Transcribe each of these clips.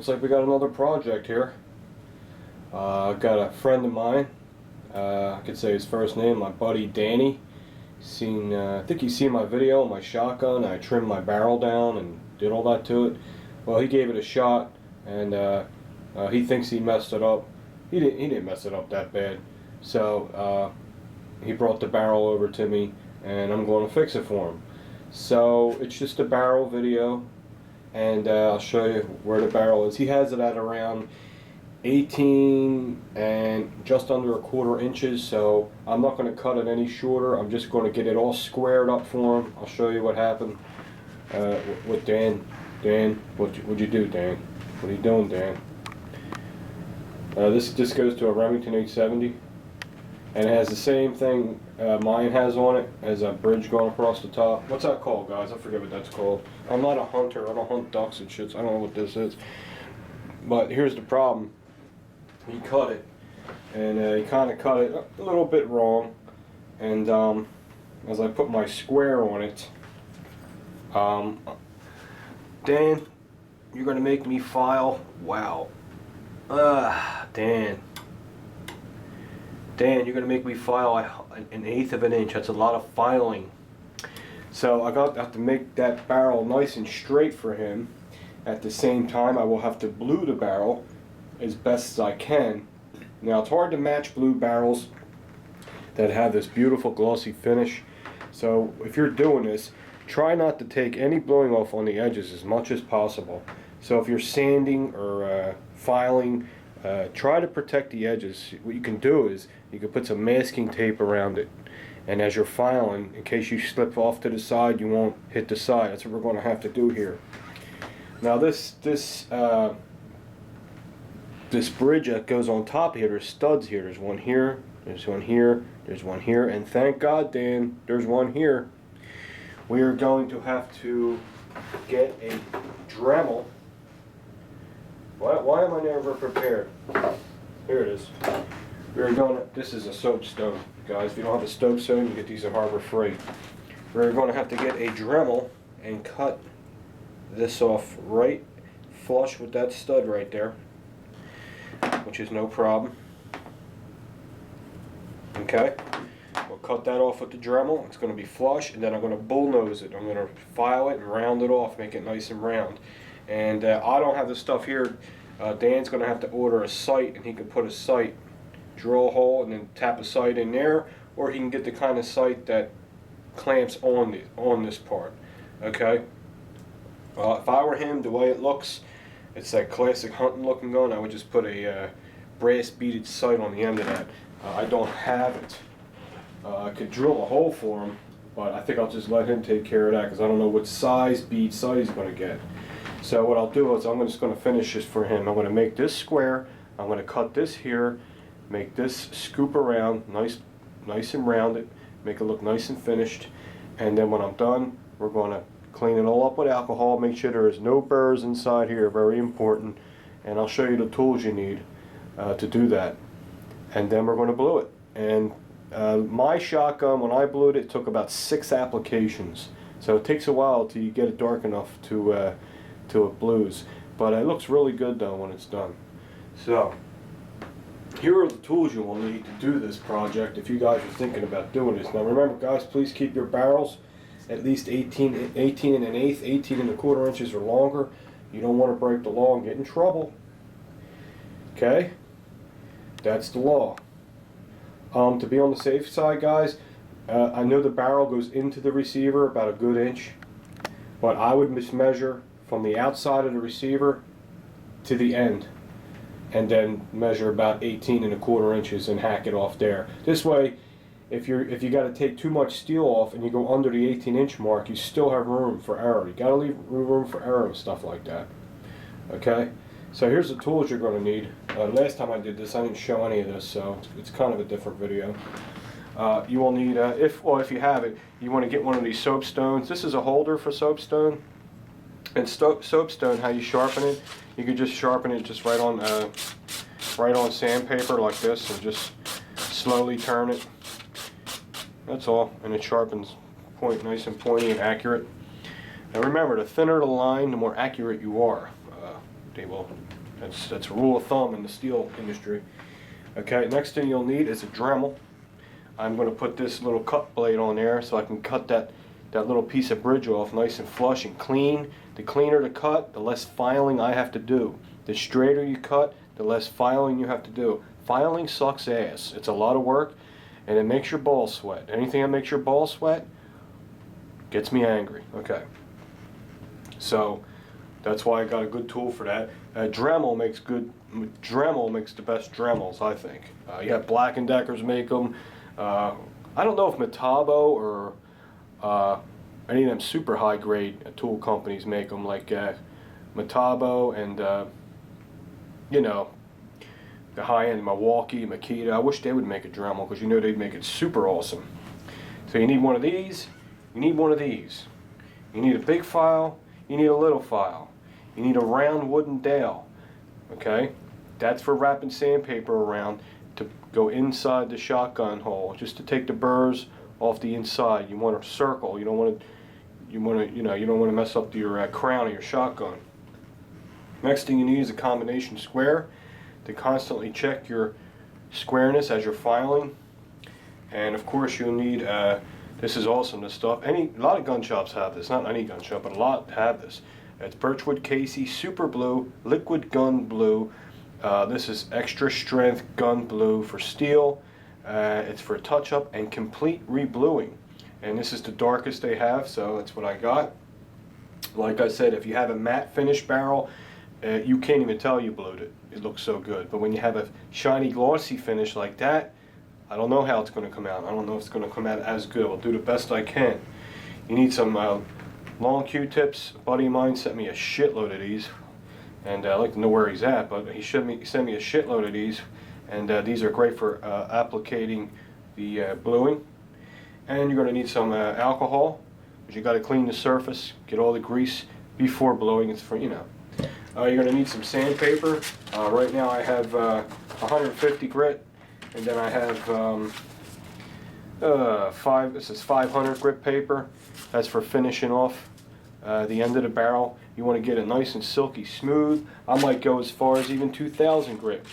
looks like we got another project here. I've got a friend of mine, I could say his first name, my buddy Danny. I think he's seen my video on my shotgun. I trimmed my barrel down and did all that to it. Well, he gave it a shot, and he thinks he messed it up. He didn't mess it up that bad. So he brought the barrel over to me, and I'm going to fix it for him. So it's just a barrel video, and I'll show you where the barrel is. He has it at around 18 and just under 1/4 inches, so I'm not going to cut it any shorter. I'm just going to get it all squared up for him. I'll show you what happened with Dan. Dan, what'd you do, Dan? What are you doing, Dan? This goes to a Remington 870, and it has the same thing mine has on it, as a bridge going across the top. What's that called, guys? I forget what that's called. I'm not a hunter. I don't hunt ducks and shits. I don't know what this is. But here's the problem. He cut it, and he kind of cut it a little bit wrong. And as I put my square on it, Dan, you're gonna make me file. Wow. Dan, you're gonna make me file 1/8 of an inch. That's a lot of filing. So I have to make that barrel nice and straight for him. At the same time, I will have to blue the barrel as best as I can. Now, it's hard to match blue barrels that have this beautiful glossy finish. So if you're doing this, try not to take any bluing off on the edges as much as possible. So if you're sanding or filing, try to protect the edges. What you can do is you can put some masking tape around it, and as you're filing, in case you slip off to the side, you won't hit the side. That's what we're going to have to do here. Now this bridge that goes on top here, there's studs here. There's one here, there's one here, there's one here, and thank God, Dan, there's one here. We are going to have to get a Dremel. Why am I never prepared? Here it is. We're going to, this is a soapstone, guys. If you don't have a soapstone, you get these at Harbor Freight. We're going to have to get a Dremel and cut this off right flush with that stud right there, which is no problem. Okay, we'll cut that off with the Dremel. It's going to be flush, and then I'm going to bullnose it. I'm going to file it and round it off, make it nice and round. And I don't have the stuff here. Dan's going to have to order a sight, and he can put a sight, drill a hole, and then tap a sight in there, or he can get the kind of sight that clamps on this part. Okay. If I were him, the way it looks, it's that classic hunting looking gun. I would just put a brass beaded sight on the end of that. I don't have it. I could drill a hole for him, but I think I'll just let him take care of that because I don't know what size bead sight he's going to get. So what I'll do is I'm just going to finish this for him. I'm going to make this square. I'm going to cut this here, make this scoop around, nice and rounded, make it look nice and finished. And then when I'm done, we're going to clean it all up with alcohol. Make sure there is no burrs inside here, very important. And I'll show you the tools you need to do that. And then we're going to blue it. And my shotgun, when I blued it, took about 6 applications. So it takes a while till you get it dark enough to it blues. But it looks really good though when it's done. So here are the tools you will need to do this project if you guys are thinking about doing this. Now remember, guys, please keep your barrels at least 18 and 1/8, 18 and 1/4 inches or longer. You don't want to break the law and get in trouble. Okay? That's the law. To be on the safe side, guys, I know the barrel goes into the receiver about a good inch, but I would measure from the outside of the receiver to the end, and then measure about 18 and 1/4 inches and hack it off there. This way, if you got to take too much steel off and you go under the 18-inch mark, you still have room for error. You got to leave room for error and stuff like that. Okay, so here's the tools you're going to need. Last time I did this, I didn't show any of this, so it's kind of a different video. You will need, if you have it, you want to get one of these soapstones. This is a holder for soapstone. And soapstone, how you sharpen it, you can just sharpen it just right on sandpaper like this, and just slowly turn it. That's all, and it sharpens nice and pointy and accurate. And remember, the thinner the line, the more accurate you are. They will That's a rule of thumb in the steel industry. Okay, next thing you'll need is a Dremel. I'm going to put this little cut blade on there so I can cut that little piece of bridge off nice and flush and clean. The cleaner the cut, the less filing I have to do. The straighter you cut, the less filing you have to do. Filing sucks ass. It's a lot of work, and it makes your balls sweat. Anything that makes your balls sweat gets me angry. Okay, so that's why I got a good tool for that. Dremel makes the best Dremels, I think. Yeah, Black & Deckers make them. I don't know if Metabo or any of them super high grade tool companies make them, like Metabo and you know, the high end Milwaukee, Makita. I wish they would make a Dremel, because you know they'd make it super awesome. So you need one of these, you need one of these. You need a big file, you need a little file. You need a round wooden dowel, okay? That's for wrapping sandpaper around to go inside the shotgun hole, just to take the burrs off the inside. You want a circle. You don't want to, you don't want to mess up your crown of your shotgun. Next thing you need is a combination square to constantly check your squareness as you're filing. And of course you'll need, this is awesome, this stuff. A lot of gun shops have this, not any gun shop, but a lot have this. It's Birchwood Casey Super Blue, Liquid Gun Blue. This is extra strength gun blue for steel. It's for touch-up and complete rebluing. And this is the darkest they have, so that's what I got. Like I said, if you have a matte finish barrel, you can't even tell you blued it. It looks so good. But when you have a shiny glossy finish like that, I don't know how it's going to come out. I don't know if it's going to come out as good. I'll do the best I can. You need some long Q-tips. A buddy of mine sent me a shitload of these, and I'd like to know where he's at, but he sent me a shitload of these, and these are great for applicating the bluing. And you're going to need some alcohol, because you got to clean the surface, get all the grease before bluing. It's for, you know. You're going to need some sandpaper. Right now I have 150 grit, and then I have this is 500 grit paper. That's for finishing off the end of the barrel. You want to get it nice and silky smooth. I might go as far as even 2,000 grit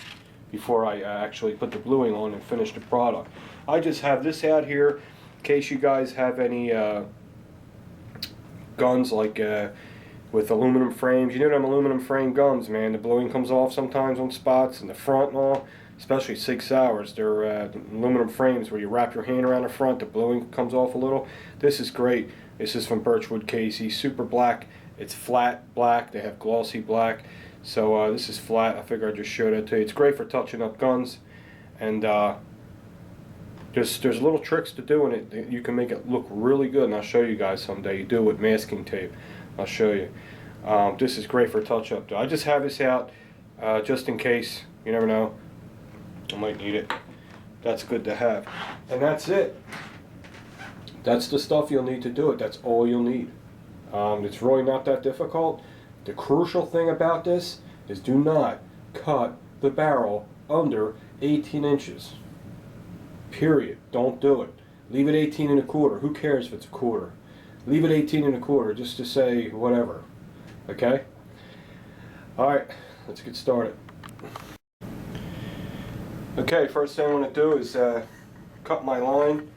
before I actually put the bluing on and finish the product. I just have this out here in case you guys have any guns like with aluminum frames. You know them aluminum frame guns, man. The bluing comes off sometimes on spots in the front and all, especially 6 hours. They're aluminum frames where you wrap your hand around the front, the bluing comes off a little. This is great. This is from Birchwood Casey, super black. It's flat black. They have glossy black. So this is flat. I figure I'd just show that to you. It's great for touching up guns, and there's little tricks to doing it. You can make it look really good, and I'll show you guys someday. You do it with masking tape. I'll show you. This is great for touch-up. I just have this out just in case. You never know. I might need it. That's good to have. And that's it. That's the stuff you'll need to do it. That's all you'll need. It's really not that difficult. The crucial thing about this is do not cut the barrel under 18 inches. Period. Don't do it. Leave it 18 1/4. Who cares if it's a quarter? Leave it 18 1/4 just to say whatever. Okay? Alright, let's get started. Okay, first thing I want to do is cut my line.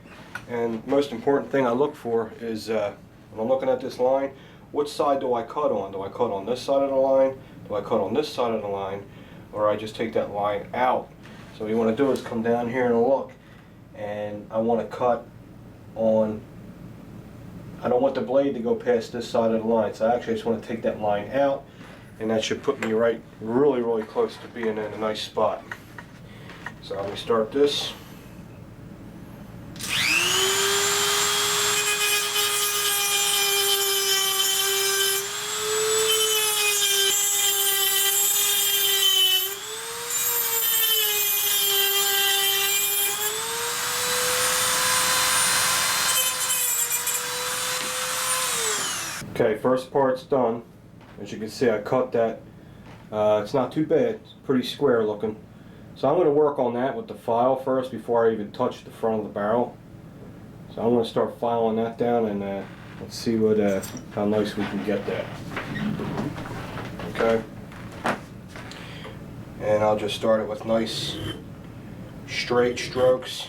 And most important thing I look for is when I'm looking at this line, what side do I cut on? Do I cut on this side of the line? Do I cut on this side of the line? Or I just take that line out? So what you want to do is come down here and look. And I want to cut on, I don't want the blade to go past this side of the line. So I actually just want to take that line out, and that should put me right really close to being in a nice spot. So let me start this. Okay, first part's done. As you can see, I cut that. It's not too bad. It's pretty square looking. So I'm going to work on that with the file first before I even touch the front of the barrel. So I'm going to start filing that down, and let's see what how nice we can get that. Okay. and I'll just start it with nice straight strokes.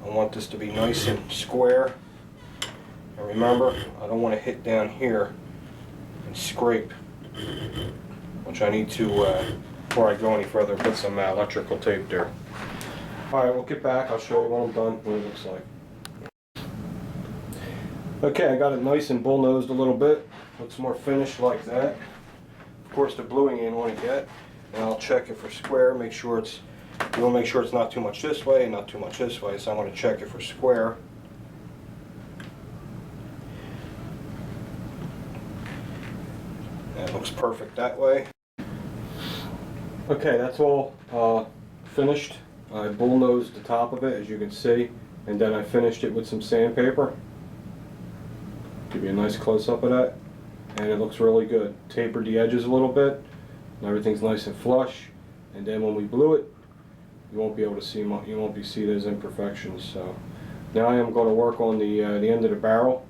I want this to be nice and square. And remember, I don't want to hit down here and scrape, which I need to, before I go any further, put some electrical tape there. Alright, we'll get back. I'll show you when I'm done, what it looks like. Okay, I got it nice and bull-nosed a little bit. Looks more finished like that. Of course, the bluing ain't on it yet. And I'll check it for square, make sure it's, you want to make sure it's not too much this way and not too much this way, so I want to check it for square. That looks perfect that way. Okay, that's all finished. I bull-nosed the top of it, as you can see, and then I finished it with some sandpaper. Give you a nice close-up of that, and it looks really good. Tapered the edges a little bit, and everything's nice and flush. And then when we blue it, you won't be able to see see those imperfections. So now I am going to work on the end of the barrel,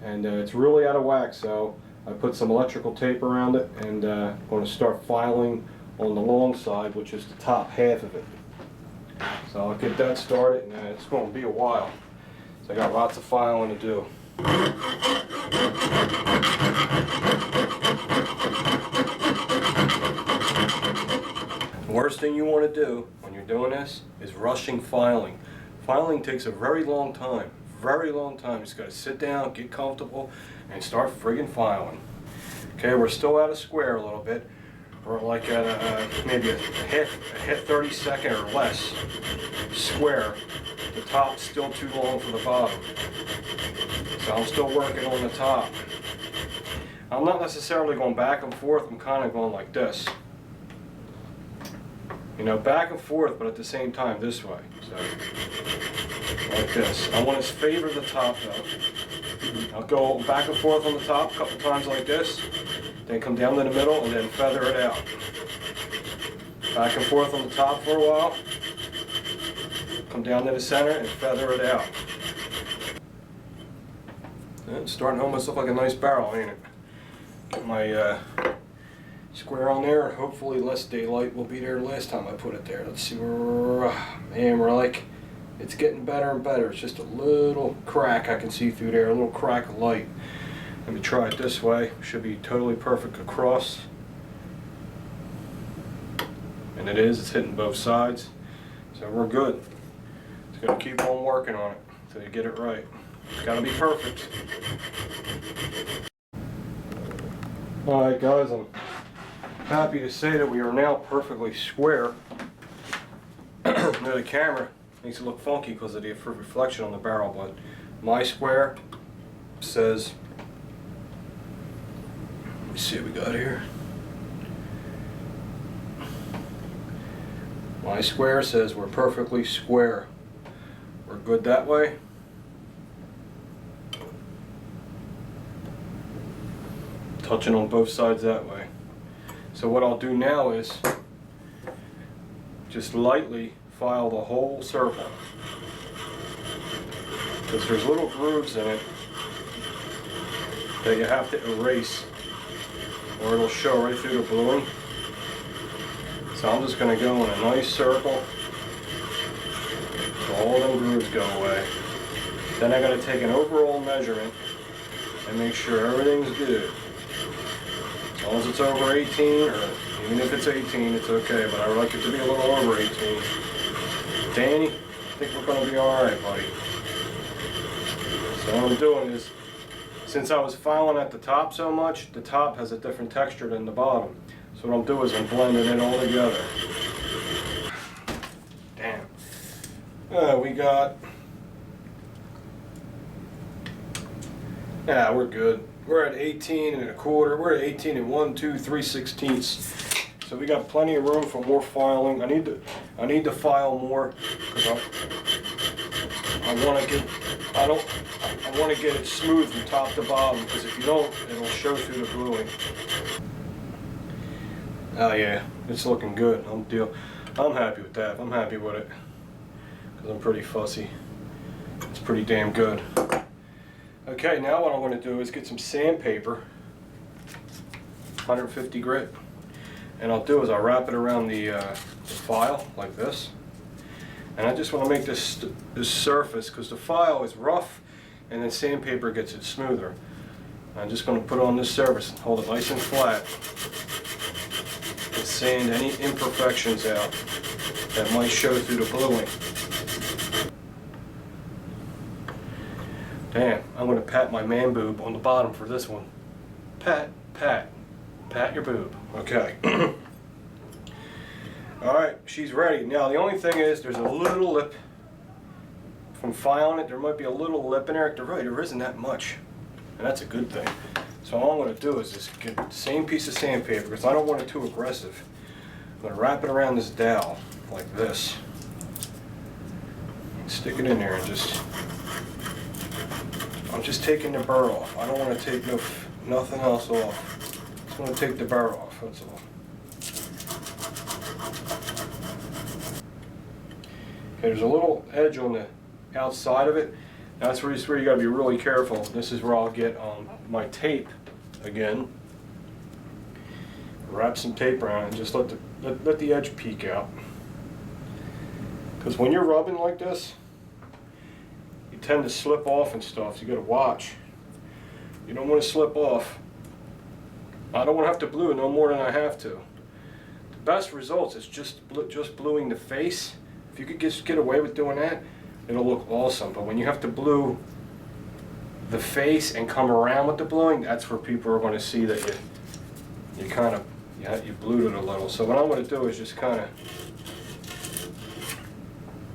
and it's really out of whack. So I put some electrical tape around it, and going to start filing on the long side, which is the top half of it. So I'll get that started, and it's going to be a while. So I got lots of filing to do. The worst thing you want to do when you're doing this is rushing filing. Filing takes a very long time. Very long time. You just got to sit down, get comfortable, and start friggin' filing. Okay, we're still out of square a little bit. We're like at maybe a half 30-second or less square. The top's still too long for the bottom. So I'm still working on the top. I'm not necessarily going back and forth, I'm kind of going like this. You know, back and forth, but at the same time this way. So, like this. I want to favor the top though. I'll go back and forth on the top a couple times like this, then come down to the middle and then feather it out. Back and forth on the top for a while, come down to the center and feather it out. It's starting to almost look like a nice barrel, ain't it? Get my square on there. Hopefully less daylight will be there last time I put it there. Let's see where, man, we're like, it's getting better and better. It's just a little crack I can see through there, a little crack of light. Let me try it this way. Should be totally perfect across. And it is, it's hitting both sides. So we're good. Just gotta keep on working on it until you get it right. It's gotta be perfect. Alright guys, I'm happy to say that we are now perfectly square. The camera makes it look funky because of the reflection on the barrel, but my square says, let me see what we got here. My square says we're perfectly square. We're good that way. Touching on both sides that way. So what I'll do now is just lightly file the whole circle, because there's little grooves in it that you have to erase or it'll show right through the bluing. So I'm just going to go in a nice circle so all them grooves go away. Then I got to take an overall measurement and make sure everything's good. As long as it's over 18, or even if it's 18, it's okay, but I would like it to be a little over 18. Danny, I think we're going to be alright, buddy. So what I'm doing is, since I was filing at the top so much, the top has a different texture than the bottom. So what I'm doing is I'm blending it all together. Damn. We got... Yeah, we're good. We're at 18 1/4. We're at 18 1 2 3/16. So we got plenty of room for more filing. I need to file more because I want to get it smooth from top to bottom, because if you don't, it'll show through the bluing. Oh yeah, it's looking good. I'm happy with that. I'm happy with it because I'm pretty fussy. It's pretty damn good. Okay, now what I'm going to do is get some sandpaper, 150 grit, And I'll do is I'll wrap it around the file like this. And I just want to make this surface, because the file is rough and then sandpaper gets it smoother. I'm just going to put it on this surface and hold it nice and flat and sand any imperfections out that might show through the bluing. Damn, I'm going to pat my man boob on the bottom for this one. Pat, pat, pat your boob. Okay. Alright, she's ready. Now the only thing is there's a little lip from filing it. There might be a little lip in there. There isn't that much. And that's a good thing. So all I'm going to do is just get the same piece of sandpaper, because I don't want it too aggressive. I'm going to wrap it around this dowel like this. Stick it in there and I'm just taking the burr off. I don't want to take nothing else off. Just want to take the burr off, that's all. Okay, there's a little edge on the outside of it. That's where you got to be really careful. This is where I'll get my tape again. Wrap some tape around it and just let the edge peek out. Because when you're rubbing like this, you tend to slip off and stuff. So you got to watch. You don't want to slip off. I don't want to have to blue no more than I have to. The best results is just bluing the face. If you could just get away with doing that, it'll look awesome. But when you have to blue the face and come around with the bluing, that's where people are going to see that you kind of you blued it a little. So what I'm going to do is just kind of,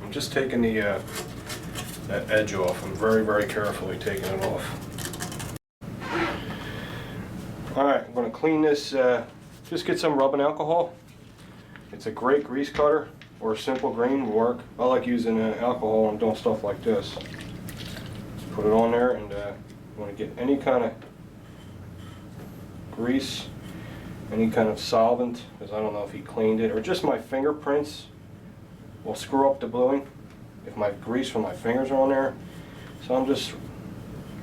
I'm just taking that edge off. I'm very, very carefully taking it off. All right, I'm going to clean this. Just get some rubbing alcohol. It's a great grease cutter, or a simple green will work. I like using alcohol when I'm doing stuff like this. Just put it on there, and you want to get any kind of grease, any kind of solvent, because I don't know if he cleaned it, or just my fingerprints will screw up the bluing if my grease from my fingers are on there. So I'm just,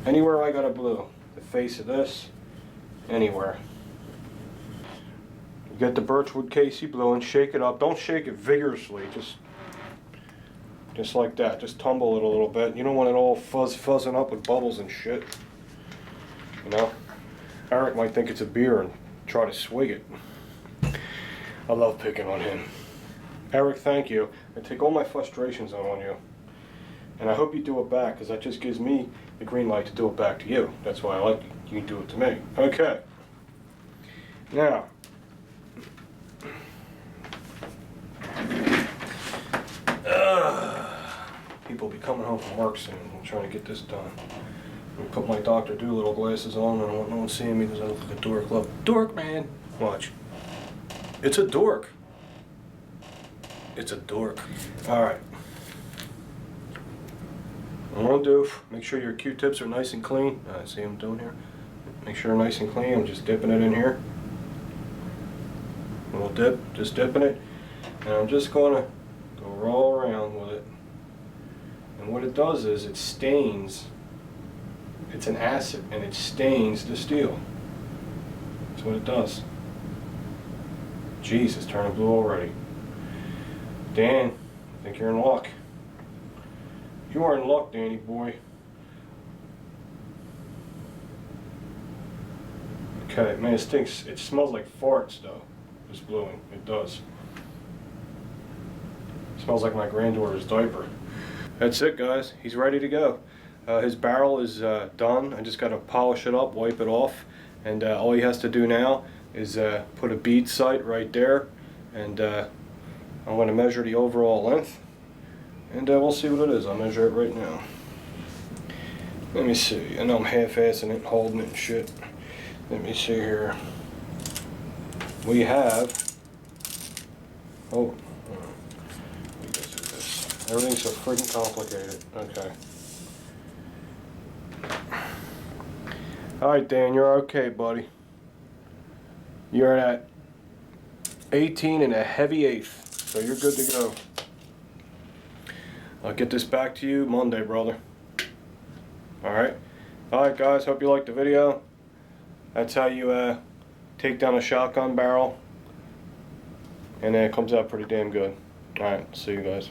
anywhere I got to blue, the face of this, anywhere. Get the birchwood Casey blue and shake it up. Don't shake it vigorously, just like that. Just tumble it a little bit. You don't want it all fuzzing up with bubbles and shit. You know? Eric might think it's a beer and try to swig it. I love picking on him. Eric, thank you. I take all my frustrations out on you. And I hope you do it back, because that just gives me the green light to do it back to you. That's why I like you do it to me. Okay. Now, people will be coming home from work soon. I'm trying to get this done. I'm gonna put my Dr. Doolittle glasses on, and I don't want no one seeing me because I look like a dork. Look, dork, man. Watch. It's a dork. It's a dork. All right. What I'm gonna do, make sure your Q-tips are nice and clean. See what I'm doing here? Make sure they're nice and clean. I'm just dipping it in here. A little dip, just dipping it. And I'm just gonna go roll around with it. And what it does is it stains. It's an acid, and it stains the steel. That's what it does. Jeez, it's turning blue already. Dan, I think you're in luck. You are in luck, Danny boy. Okay, man, it stinks. It smells like farts, though. This bluing, it does. It smells like my granddaughter's diaper. That's it, guys. He's ready to go. His barrel is done. I just got to polish it up, wipe it off, and all he has to do now is put a bead sight right there, and I'm going to measure the overall length, and we'll see what it is. I'll measure it right now. Let me see. I know I'm half-assing it and holding it and shit. Let me see here. We have, everything's so freaking complicated. Okay. Alright, Dan, you're okay, buddy. You're at 18 and a heavy eighth, so you're good to go. I'll get this back to you Monday, brother. Alright? Alright, guys, hope you liked the video. That's how you take down a shotgun barrel. and then it comes out pretty damn good. Alright, see you guys.